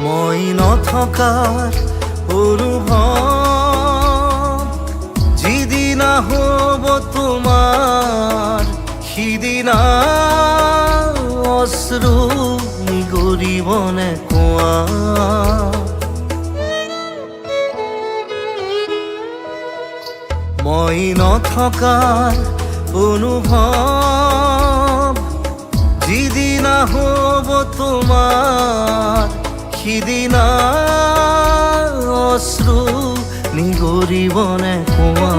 মই নথকাৰ অনুভৱ যিদিনা হ'ব তোমাৰ সিদিনা অশ্ৰু নিগৰিবনে কোৱা। মই নথকাৰ অনুভৱ যিদিনা হ'ব তোমাৰ সিদিনা অশ্ৰু নিগৰিবনে কোৱা।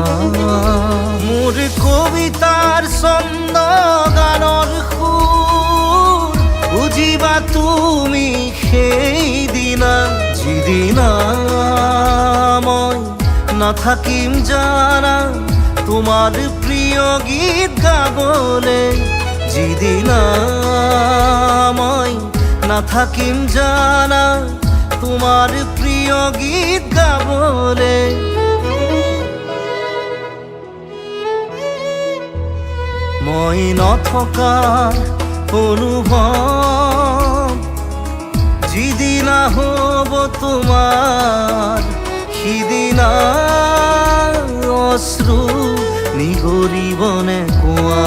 মোৰ কবিতাৰ ছন্দ গানৰ সুৰ বুজিবা তুমি সেইদিনা যিদিনা মই নাথাকিম জানা তোমাৰ প্ৰিয় গীত গাবলে। যিদিনা মই নাথাকিম জানা তোমাৰ প্ৰিয় গীত গাবলে। মই নথকাৰ অনুভৱ যিদিনা হ'ব তোমাৰ সিদিনা অশ্ৰু নিগৰিবনে কোৱা।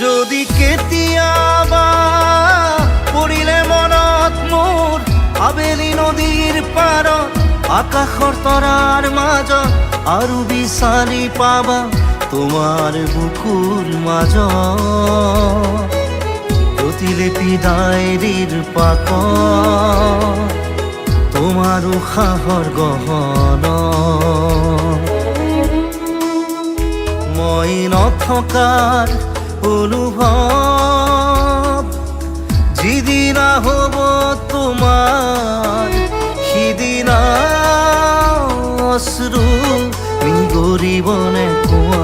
যদি কেতিয়াবা পৰিলে মনত মোৰ আবেলি নদীৰ পাৰত আকাশৰ তৰাৰ মাজত আৰু বিচাৰি পাবা তোমাৰ বুকুৰ মাজত প্ৰতিলিপি ডায়েৰীৰ পাকত তোমাৰ উশাহৰ গহনা। মই নথকাৰ অনুভৱ যিদিনা হ'ব তোমাৰ সিদিনা অশ্ৰু নিগৰিবনে কোৱা।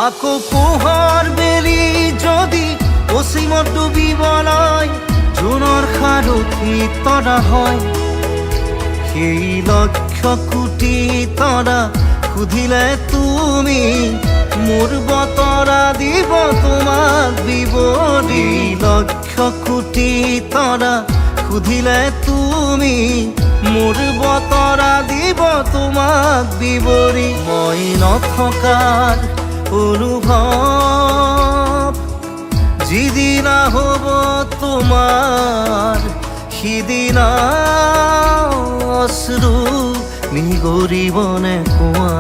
আকৌ পোহৰ বেলি যদি পশ্চিমত ডুবিবলৈ জোনৰ সাৰথি তৰা হয় সেই লক্ষ কোটি তৰা সুধিলে তুমি মোৰ বতৰা দিব তোমাক বিৱৰি। লক্ষ কোটি তৰা সুধিলে তুমি মোৰ বতৰা দিব তোমাক বিৱৰি। মই নথকাৰ অনুভৱ যিদিনা হ'ব তোমাৰ সিদিনা অশ্ৰু নিগৰিবনে কোৱা।